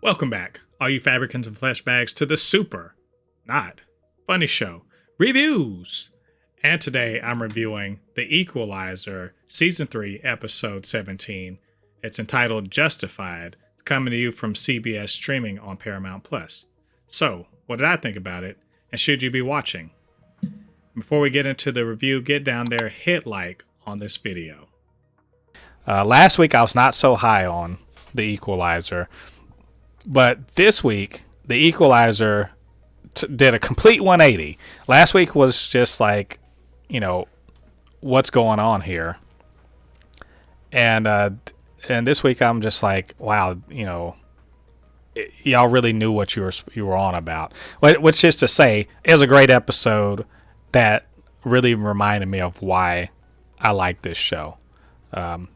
Welcome back, all you Fabricans and Fleshbags, to the super, not funny show, reviews. And today I'm reviewing The Equalizer, Season 3, Episode 17. It's entitled Justified, coming to you from CBS streaming on Paramount+. So, what did I think about it, and should you be watching? Before we get into the review, get down there, hit like on this video. Last week I was not so high on The Equalizer, but this week The Equalizer did a complete 180. Last week was just like, what's going on here? And this week I'm just like, wow, y'all really knew what you were on about. Which is to say, it was a great episode that really reminded me of why I like this show.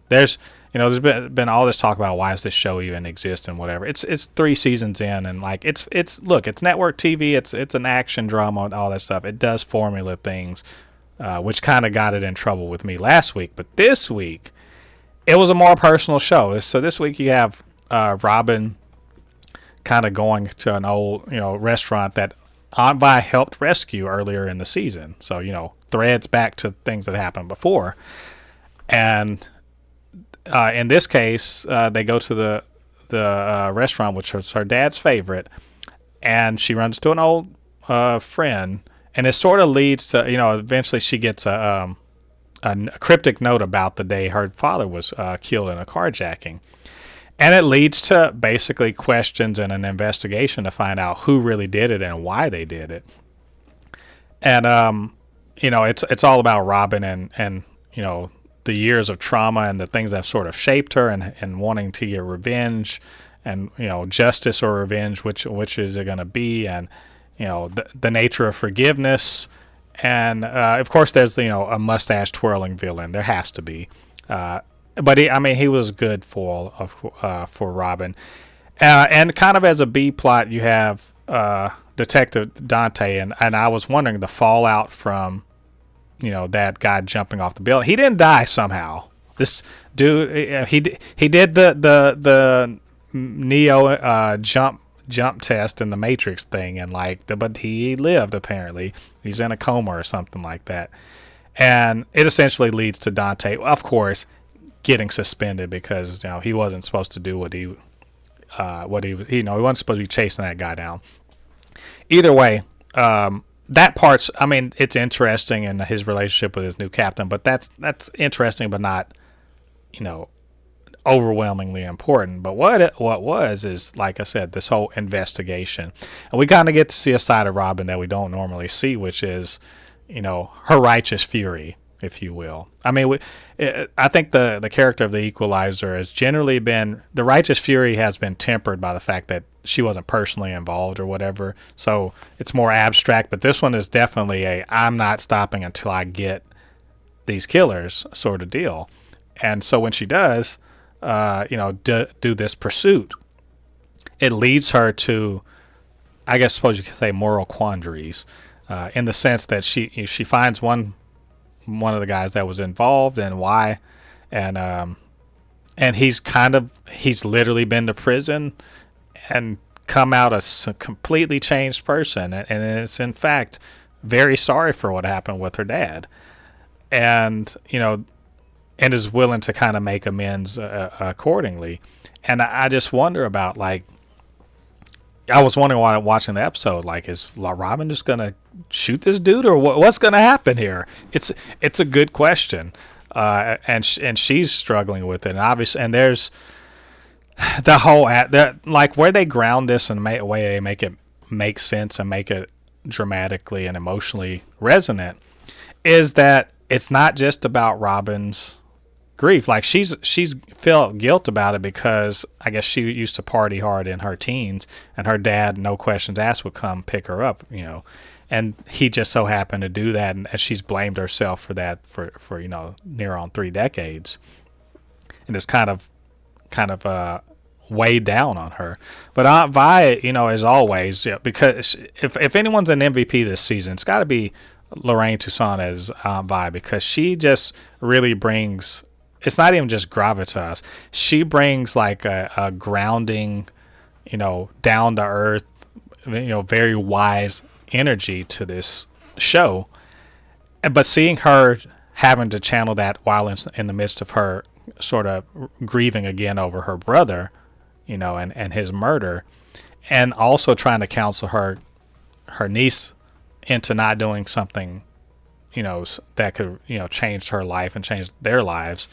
There's been all this talk about why does this show even exist and whatever. It's 3 seasons in, and like it's network TV. It's an action drama and all that stuff. It does formula things, which kind of got it in trouble with me last week. But this week, it was a more personal show. So this week you have Robyn kind of going to an old restaurant that Aunt Vi helped rescue earlier in the season. So threads back to things that happened before. And in this case, they go to the restaurant, which was her dad's favorite, and she runs to an old friend, and it sort of leads to eventually she gets a cryptic note about the day her father was killed in a carjacking, and it leads to basically questions and an investigation to find out who really did it and why they did it, and it's all about Robyn and the years of trauma and the things that have sort of shaped her and wanting to get revenge and, justice or revenge, which is it going to be? And, the nature of forgiveness. And, of course, there's, a mustache twirling villain. There has to be. But he was good for Robyn. And kind of as a B plot, you have, Detective Dante. And I was wondering the fallout from, that guy jumping off the building. He didn't die somehow. This dude, he did the Neo jump test in the Matrix thing, and but he lived apparently. He's in a coma or something like that, and it essentially leads to Dante, of course, getting suspended because he wasn't supposed to do what he was. He wasn't supposed to be chasing that guy down. Either way. That part's, it's interesting in his relationship with his new captain, but that's interesting, but not, overwhelmingly important. But what was is, like I said, this whole investigation, and we kind of get to see a side of Robyn that we don't normally see, which is, her righteous fury, if you will. I think the character of the Equalizer has generally been, the righteous fury has been tempered by the fact that she wasn't personally involved or whatever, so it's more abstract. But this one is definitely I'm not stopping until I get these killers sort of deal. And so when she does, do this pursuit, it leads her to, I suppose you could say, moral quandaries, in the sense that she finds one of the guys that was involved and why, and he's literally been to prison and come out a completely changed person, and it's in fact very sorry for what happened with her dad, and and is willing to kind of make amends accordingly. And I just wonder about, I was wondering while watching the episode, is Robyn just gonna shoot this dude, or what's gonna happen here? It's a good question, and she's struggling with it, and obviously, and there's the whole where they ground this and the way they make it make sense and make it dramatically and emotionally resonant is that it's not just about Robyn's grief. She's felt guilt about it because I guess she used to party hard in her teens, and her dad, no questions asked, would come pick her up, and he just so happened to do that, and she's blamed herself for that for near on 3 decades, and it's kind of weighed down on her. But Aunt Vi, as always, because if anyone's an MVP this season, it's got to be Lorraine Toussaint as Aunt Vi, because she just really brings, it's not even just gravitas, she brings a grounding down to earth, very wise energy to this show. But seeing her having to channel that while in the midst of her sort of grieving again over her brother, and his murder, and also trying to counsel her niece into not doing something, that could, change her life and change their lives.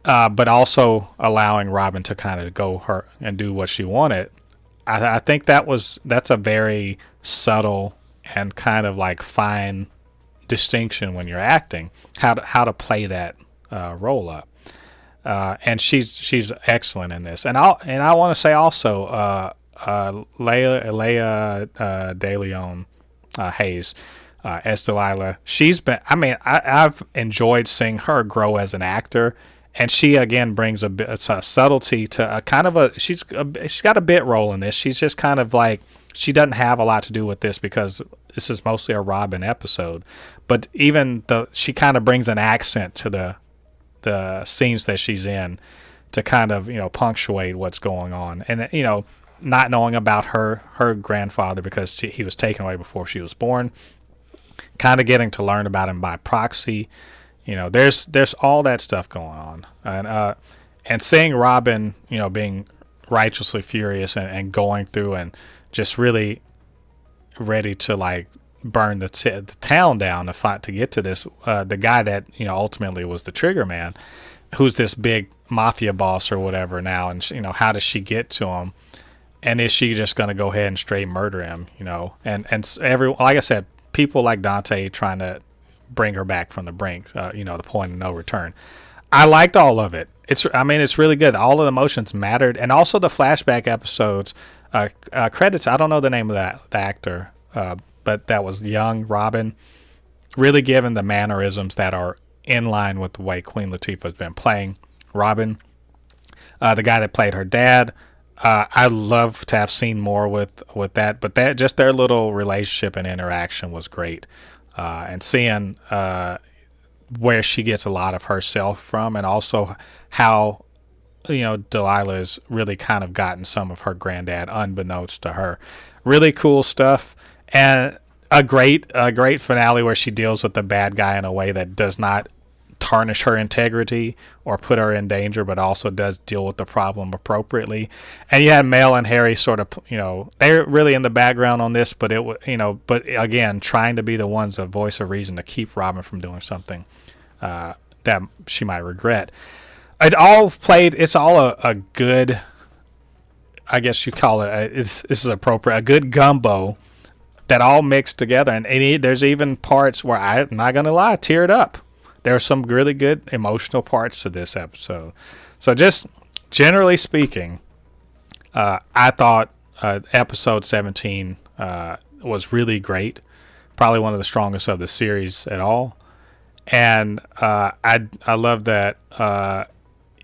But also allowing Robyn to kind of go her and do what she wanted. I think that's a very subtle and kind of like fine distinction when you're acting, how to play that role up. And she's excellent in this. And I want to say also, Leia De Leon Hayes as Delilah. I've enjoyed seeing her grow as an actor. And she again brings a subtlety to a kind of she's got a bit role in this. She's just kind of like, she doesn't have a lot to do with this because this is mostly a Robyn episode. But even she kind of brings an accent to the scenes that she's in to kind of punctuate what's going on. And not knowing about her grandfather because he was taken away before she was born, kind of getting to learn about him by proxy. There's all that stuff going on, and seeing Robyn, being righteously furious and going through and just really ready to like burn the town down to get to this, the guy that ultimately was the trigger man, who's this big mafia boss or whatever now, and how does she get to him, and is she just going to go ahead and straight murder him, and like I said, people like Dante trying to bring her back from the brink, the point of no return. I liked all of it. It's really good. All of the emotions mattered, and also the flashback episodes. Credits. I don't know the name of the actor, but that was young Robyn, really given the mannerisms that are in line with the way Queen Latifah has been playing Robyn. The guy that played her dad, I'd love to have seen more with that, but that just their little relationship and interaction was great. And seeing where she gets a lot of herself from, and also how Delilah's really kind of gotten some of her granddad unbeknownst to her. Really cool stuff, and a great finale where she deals with the bad guy in a way that does not tarnish her integrity or put her in danger, but also does deal with the problem appropriately. And you had Mel and Harry sort of, they're really in the background on this, but but again, trying to be the ones, a voice of reason to keep Robyn from doing something that she might regret. It's all a good, I guess you call it, this is appropriate, a good gumbo that all mixed together. And there's even parts where I'm not going to lie, teared up. There are some really good emotional parts to this episode. So just generally speaking, I thought episode 17 was really great. Probably one of the strongest of the series at all. And I love that,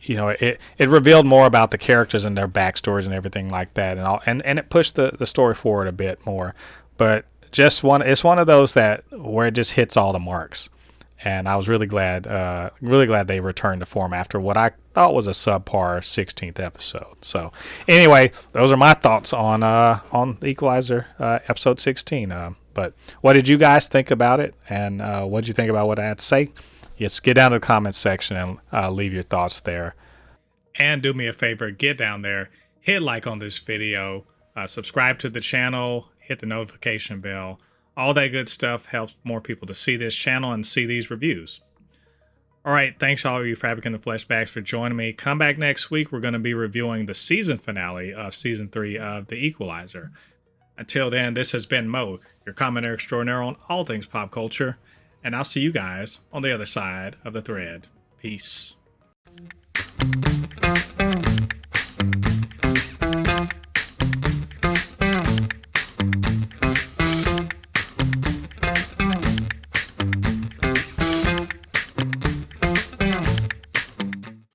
it revealed more about the characters and their backstories and everything like that. And it pushed the story forward a bit more. But it's one of those where it just hits all the marks. And I was really glad they returned to form after what I thought was a subpar 16th episode. So anyway, those are my thoughts on the Equalizer episode 16. But what did you guys think about it? And what did you think about what I had to say? Yes, get down to the comments section and leave your thoughts there. And do me a favor, get down there, hit like on this video, subscribe to the channel, hit the notification bell. All that good stuff helps more people to see this channel and see these reviews. All right, thanks all of you Fabricans and Fleshbags for joining me. Come back next week. We're going to be reviewing the season finale of Season 3 of The Equalizer. Until then, this has been Mo, your commentator extraordinaire on all things pop culture, and I'll see you guys on the other side of the thread. Peace.